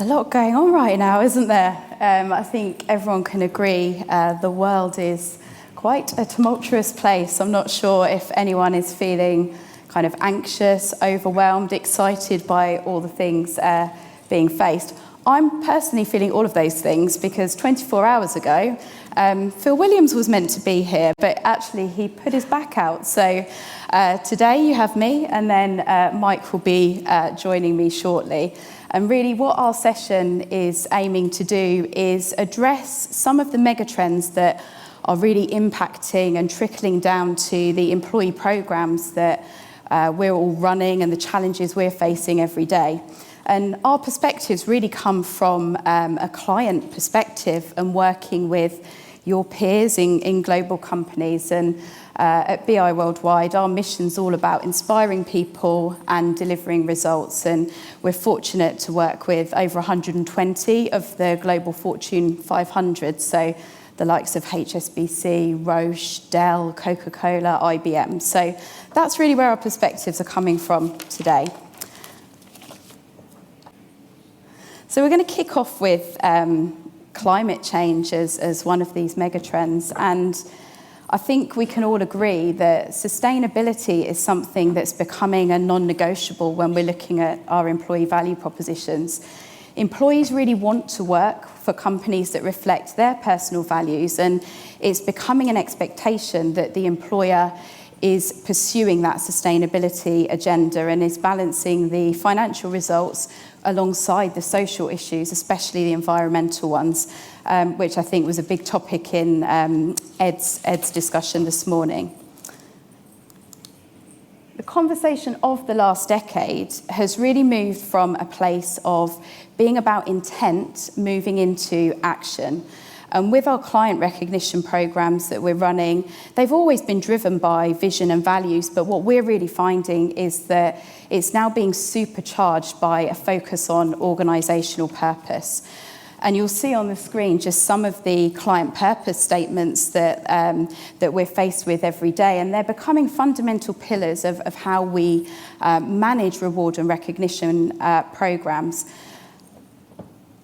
A lot going on right now, isn't there? I think everyone can agree the world is quite a tumultuous place. I'm not sure if anyone is feeling kind of anxious, overwhelmed, excited by all the things being faced. I'm personally feeling all of those things because 24 hours ago, Phil Williams was meant to be here, but actually he put his back out. So today you have me, and then Mike will be joining me shortly. And really what our session is aiming to do is address some of the megatrends that are really impacting and trickling down to the employee programs that we're all running and the challenges we're facing every day. And our perspectives really come from a client perspective and working with your peers in global companies. And at BI Worldwide, our mission's all about inspiring people and delivering results. And we're fortunate to work with over 120 of the global Fortune 500. So the likes of HSBC, Roche, Dell, Coca-Cola, IBM. So that's really where our perspectives are coming from today. So we're going to kick off with climate change as one of these megatrends. And I think we can all agree that sustainability is something that's becoming a non-negotiable when we're looking at our employee value propositions. Employees really want to work for companies that reflect their personal values, and it's becoming an expectation that the employer is pursuing that sustainability agenda and is balancing the financial results alongside the social issues, especially the environmental ones, which I think was a big topic in Ed's discussion this morning. The conversation of the last decade has really moved from a place of being about intent, moving into action. And with our client recognition programs that we're running, they've always been driven by vision and values, but what we're really finding is that it's now being supercharged by a focus on organisational purpose. And you'll see on the screen just some of the client purpose statements that we're faced with every day, and they're becoming fundamental pillars of how we manage reward and recognition programs.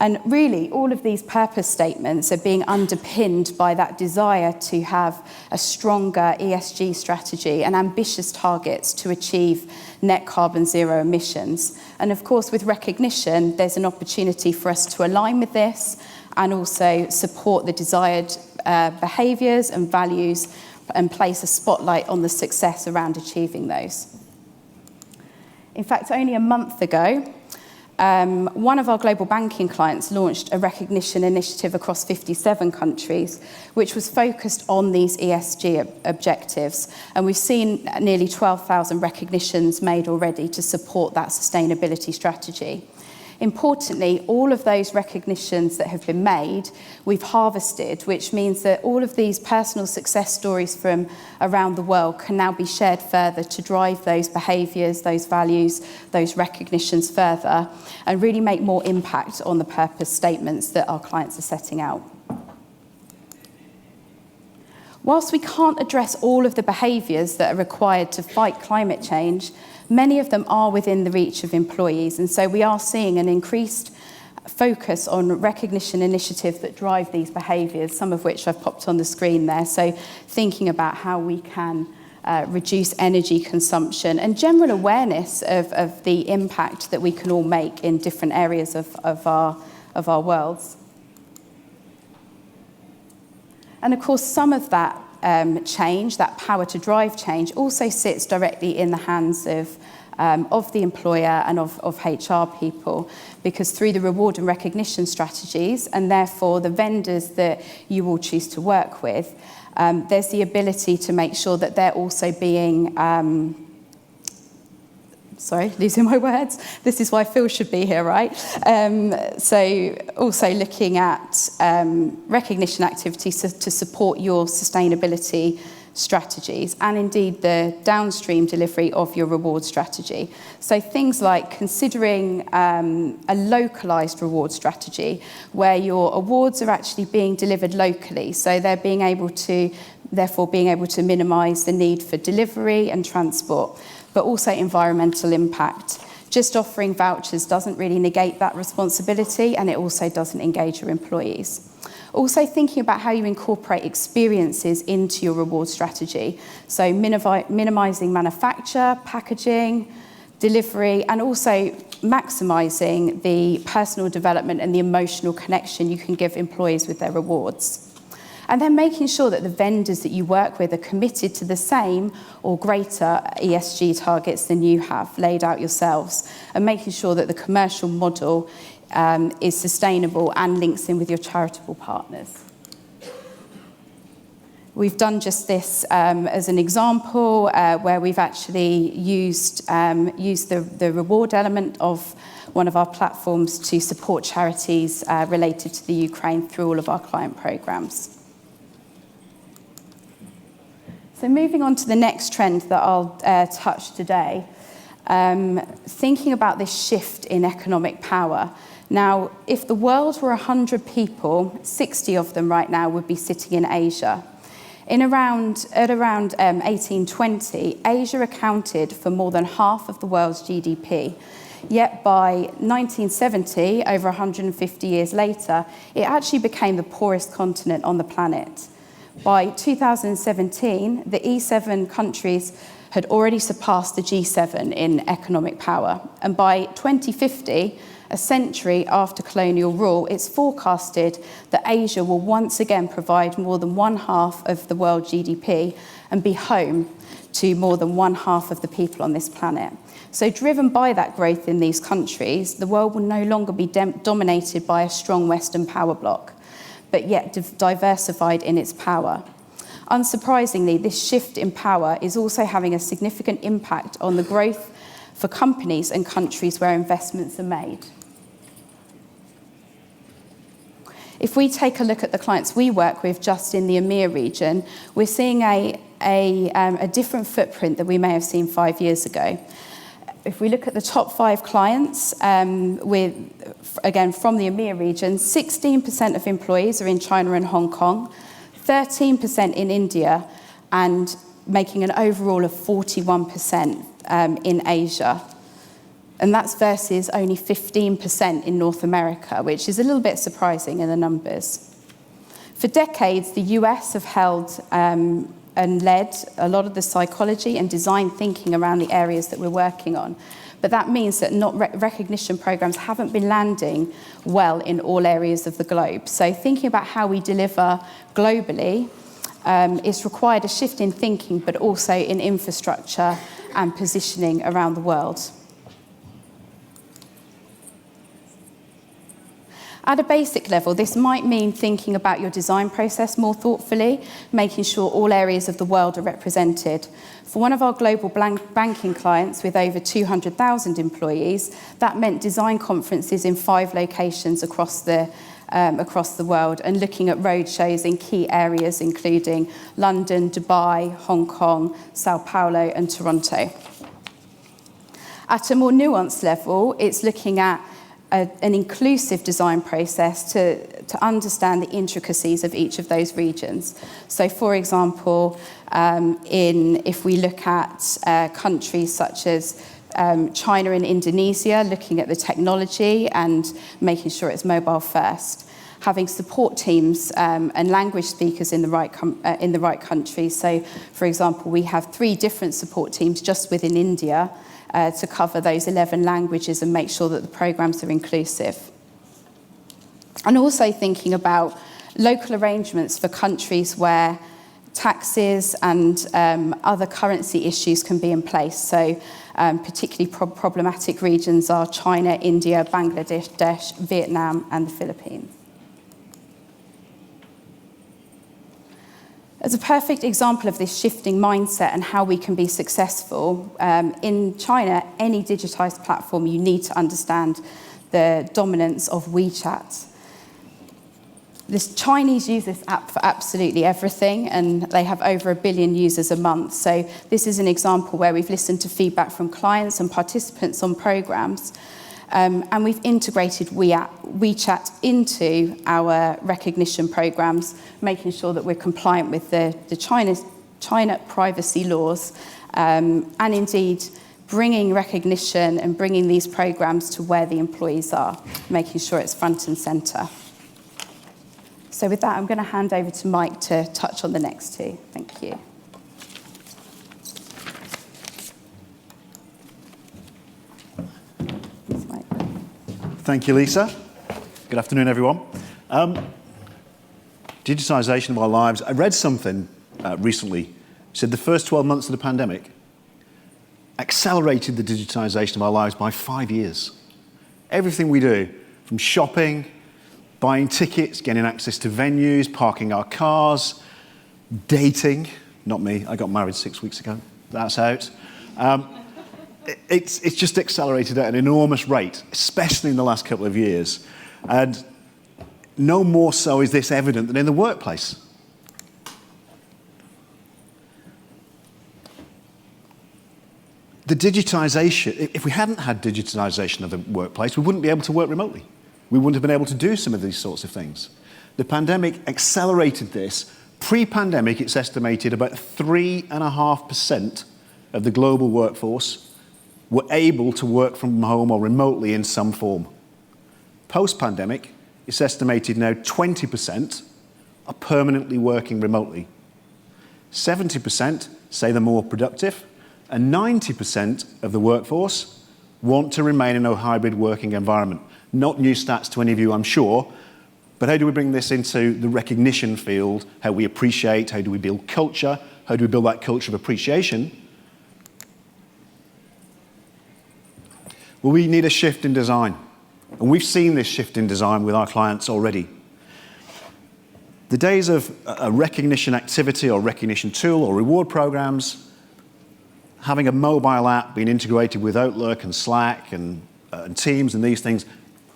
And really, all of these purpose statements are being underpinned by that desire to have a stronger ESG strategy and ambitious targets to achieve net carbon zero emissions. And of course, with recognition, there's an opportunity for us to align with this and also support the desired behaviours and values and place a spotlight on the success around achieving those. In fact, only a month ago, one of our global banking clients launched a recognition initiative across 57 countries, which was focused on these ESG objectives. And we've seen nearly 12,000 recognitions made already to support that sustainability strategy. Importantly, all of those recognitions that have been made, we've harvested, which means that all of these personal success stories from around the world can now be shared further to drive those behaviours, those values, those recognitions further, and really make more impact on the purpose statements that our clients are setting out. Whilst we can't address all of the behaviours that are required to fight climate change, many of them are within the reach of employees, and so we are seeing an increased focus on recognition initiatives that drive these behaviours, some of which I've popped on the screen there. So thinking about how we can reduce energy consumption and general awareness of the impact that we can all make in different areas of our worlds. And of course, some of that change, that power to drive change, also sits directly in the hands of of the employer and of HR people, because through the reward and recognition strategies, and therefore the vendors that you will choose to work with, there's the ability to make sure that they're also being, sorry, losing my words. This is why Phil should be here, right? So also looking at recognition activities to support your sustainability strategies, and indeed the downstream delivery of your reward strategy. So things like considering a localized reward strategy where your awards are actually being delivered locally, so they're being able to minimize the need for delivery and transport, but also environmental impact. Just offering vouchers doesn't really negate that responsibility, and it also doesn't engage your employees. Also thinking about how you incorporate experiences into your reward strategy. So minimizing manufacture, packaging, delivery, and also maximizing the personal development and the emotional connection you can give employees with their rewards. And then making sure that the vendors that you work with are committed to the same or greater ESG targets than you have laid out yourselves, and making sure that the commercial model is sustainable and links in with your charitable partners. We've done just this as an example where we've actually used the reward element of one of our platforms to support charities related to the Ukraine through all of our client programs. So moving on to the next trend that I'll touch today, thinking about this shift in economic power. Now, if the world were 100 people, 60 of them right now would be sitting in Asia. At around 1820, Asia accounted for more than half of the world's GDP. Yet by 1970, over 150 years later, it actually became the poorest continent on the planet. By 2017, the E7 countries had already surpassed the G7 in economic power. And by 2050, a century after colonial rule, it's forecasted that Asia will once again provide more than one half of the world GDP and be home to more than one half of the people on this planet. So driven by that growth in these countries, the world will no longer be dominated by a strong Western power bloc, but yet diversified in its power. Unsurprisingly, this shift in power is also having a significant impact on the growth for companies and countries where investments are made. If we take a look at the clients we work with just in the EMEA region, we're seeing a different footprint than we may have seen 5 years ago. If we look at the top 5 clients, again from the EMEA region, 16% of employees are in China and Hong Kong, 13% in India, and making an overall of 41% in Asia. And that's versus only 15% in North America, which is a little bit surprising in the numbers. For decades, the US have held and led a lot of the psychology and design thinking around the areas that we're working on. But that means that recognition programs haven't been landing well in all areas of the globe. So thinking about how we deliver globally, it's required a shift in thinking, but also in infrastructure and positioning around the world. At a basic level, this might mean thinking about your design process more thoughtfully, making sure all areas of the world are represented. For one of our global banking clients with over 200,000 employees, that meant design conferences in 5 locations across the world, and looking at road shows in key areas including London, Dubai, Hong Kong, Sao Paulo, and Toronto. At a more nuanced level, it's looking at an inclusive design process to understand the intricacies of each of those regions. So, for example, if we look at countries such as China and Indonesia, looking at the technology and making sure it's mobile first, having support teams and language speakers in the right countries. So, for example, we have 3 different support teams just within India to cover those 11 languages and make sure that the programs are inclusive. And also thinking about local arrangements for countries where taxes and other currency issues can be in place. So particularly problematic regions are China, India, Bangladesh, Vietnam, and the Philippines. As a perfect example of this shifting mindset and how we can be successful, in China, any digitized platform, you need to understand the dominance of WeChat. The Chinese use this app for absolutely everything, and they have over 1 billion users a month. So this is an example where we've listened to feedback from clients and participants on programs, and we've integrated WeChat into our recognition programs, making sure that we're compliant with the China privacy laws, and indeed bringing recognition and bringing these programs to where the employees are, making sure it's front and center. So with that, I'm going to hand over to Mike to touch on the next two. Thank you. Thank you, Lisa. Good afternoon, everyone. Digitisation of our lives. I read something recently. It said the first 12 months of the pandemic accelerated the digitisation of our lives by 5 years. Everything we do, from shopping, buying tickets, getting access to venues, parking our cars, dating. Not me, I got married 6 weeks ago. That's out. It's just accelerated at an enormous rate, especially in the last couple of years. And no more so is this evident than in the workplace. The digitisation, if we hadn't had digitisation of the workplace, we wouldn't be able to work remotely. We wouldn't have been able to do some of these sorts of things. The pandemic accelerated this. Pre-pandemic, it's estimated about 3.5% of the global workforce were able to work from home or remotely in some form. Post-pandemic, it's estimated now 20% are permanently working remotely. 70% say they're more productive, and 90% of the workforce want to remain in a hybrid working environment. Not new stats to any of you, I'm sure, but how do we bring this into the recognition field? How we appreciate, how do we build culture? How do we build that culture of appreciation? Well, we need a shift in design. And we've seen this shift in design with our clients already. The days of a recognition activity or recognition tool or reward programs, having a mobile app being integrated with Outlook and Slack and Teams and these things,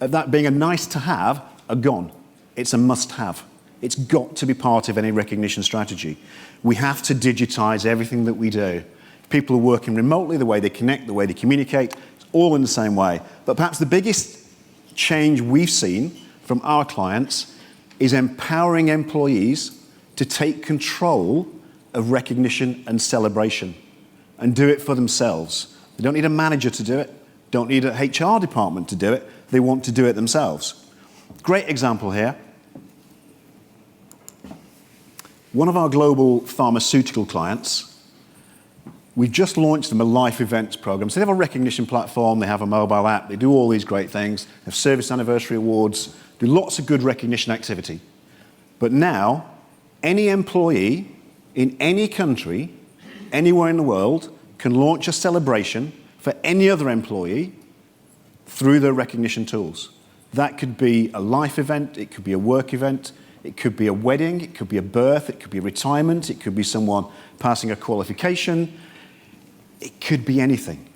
that being a nice to have, are gone. It's a must have. It's got to be part of any recognition strategy. We have to digitize everything that we do. People are working remotely, the way they connect, the way they communicate, it's all in the same way. But perhaps the biggest change we've seen from our clients is empowering employees to take control of recognition and celebration and do it for themselves. They don't need a manager to do it, don't need an HR department to do it, they want to do it themselves. Great example here. One of our global pharmaceutical clients, we've just launched them a life events program. So they have a recognition platform, they have a mobile app, they do all these great things, they have service anniversary awards, do lots of good recognition activity. But now, any employee in any country, anywhere in the world, can launch a celebration for any other employee through their recognition tools. That could be a life event, it could be a work event, it could be a wedding, it could be a birth, it could be a retirement, it could be someone passing a qualification, it could be anything.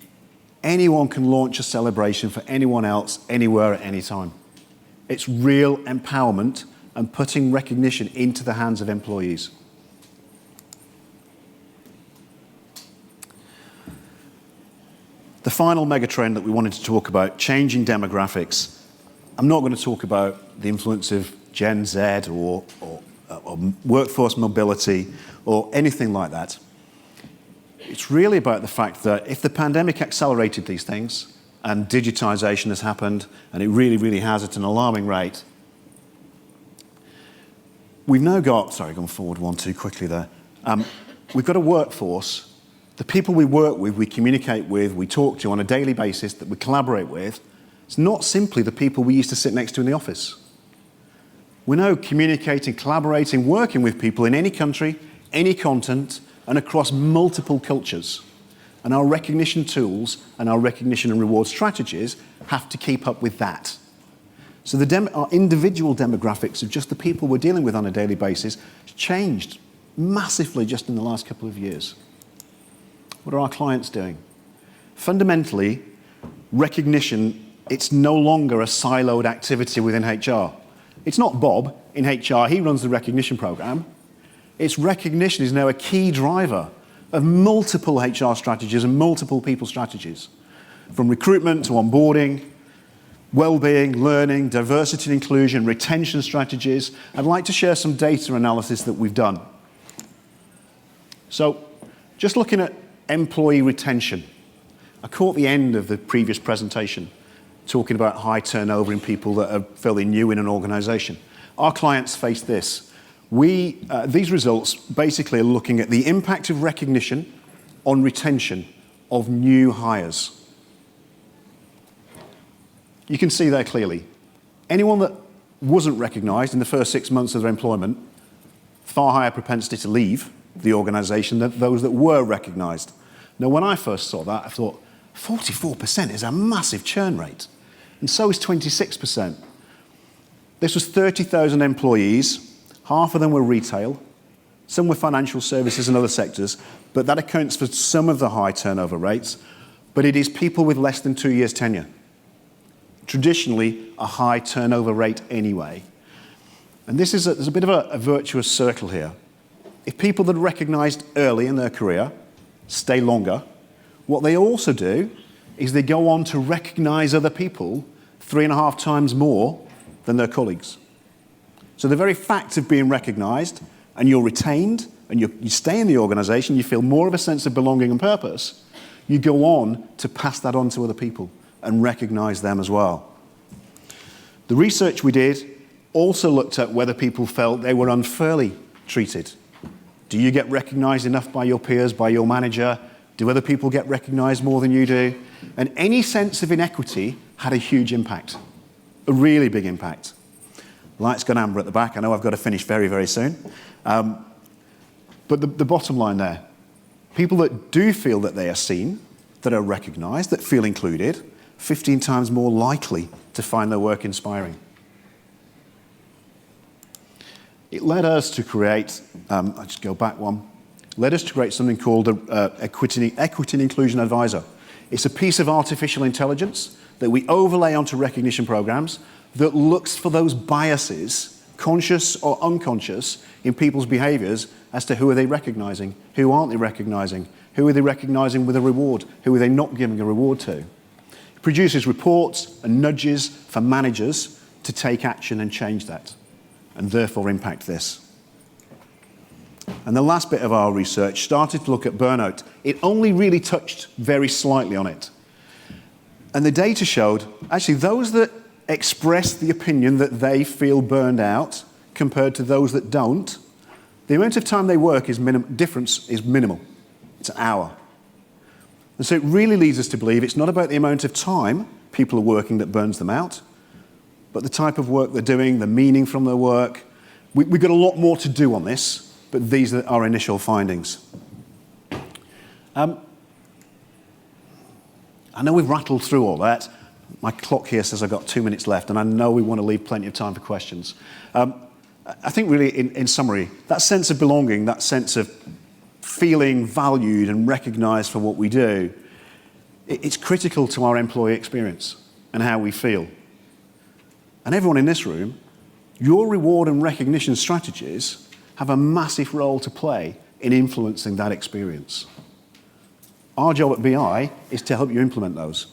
Anyone can launch a celebration for anyone else, anywhere, at any time. It's real empowerment and putting recognition into the hands of employees. The final megatrend that we wanted to talk about, changing demographics. I'm not going to talk about the influence of Gen Z or workforce mobility or anything like that. It's really about the fact that if the pandemic accelerated these things and digitization has happened, and it really, really has at an alarming rate, we've now got, sorry, going forward one too quickly there. We've got a workforce. The people we work with, we communicate with, we talk to on a daily basis, that we collaborate with, it's not simply the people we used to sit next to in the office. We're now communicating, collaborating, working with people in any country, any content, and across multiple cultures. And our recognition tools and our recognition and reward strategies have to keep up with that. So our individual demographics of just the people we're dealing with on a daily basis has changed massively just in the last couple of years. What are our clients doing? Fundamentally, recognition, it's no longer a siloed activity within HR. It's not Bob in HR, he runs the recognition program. It's recognition is now a key driver of multiple HR strategies and multiple people strategies, from recruitment to onboarding, well-being, learning, diversity and inclusion, retention strategies. I'd like to share some data analysis that we've done. So, just looking at employee retention. I caught the end of the previous presentation talking about high turnover in people that are fairly new in an organisation. Our clients face this. These results basically are looking at the impact of recognition on retention of new hires. You can see there clearly. Anyone that wasn't recognised in the first 6 months of their employment, far higher propensity to leave the organisation than those that were recognised. Now, when I first saw that, I thought, 44% is a massive churn rate, and so is 26%. This was 30,000 employees, half of them were retail, some were financial services and other sectors, but that accounts for some of the high turnover rates, but it is people with less than 2 years tenure. Traditionally, a high turnover rate anyway. And there's a bit of a virtuous circle here. If people that are recognised early in their career stay longer, what they also do is they go on to recognise other people 3.5 times more than their colleagues. So the very fact of being recognised, and you're retained, and you stay in the organisation, you feel more of a sense of belonging and purpose, you go on to pass that on to other people and recognise them as well. The research we did also looked at whether people felt they were unfairly treated. Do you get recognised enough by your peers, by your manager? Do other people get recognised more than you do? And any sense of inequity had a huge impact, a really big impact. Light's gone amber at the back. I know I've got to finish very, very soon. But the bottom line there, people that do feel that they are seen, that are recognised, that feel included, 15 times more likely to find their work inspiring. It led us to create, I'll just go back one, led us to create something called an Equity and Inclusion Advisor. It's a piece of artificial intelligence that we overlay onto recognition programs that looks for those biases, conscious or unconscious, in people's behaviours as to who are they recognising, who aren't they recognising, who are they recognising with a reward, who are they not giving a reward to. It produces reports and nudges for managers to take action and change that, and therefore impact this. And the last bit of our research started to look at burnout. It only really touched very slightly on it. And the data showed, actually, those that express the opinion that they feel burned out compared to those that don't, the amount of time they work difference is minimal. It's an hour. And so it really leads us to believe it's not about the amount of time people are working that burns them out, but the type of work they're doing, the meaning from their work. We've got a lot more to do on this, but these are our initial findings. I know we've rattled through all that. My clock here says I've got 2 minutes left, and I know we want to leave plenty of time for questions. I think really, in summary, that sense of belonging, that sense of feeling valued and recognised for what we do, it's critical to our employee experience and how we feel. And everyone in this room, your reward and recognition strategies have a massive role to play in influencing that experience. Our job at BI is to help you implement those.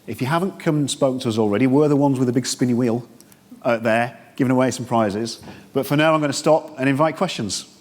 If you haven't come and spoken to us already, we're the ones with the big spinny wheel out there, giving away some prizes. But for now, I'm going to stop and invite questions.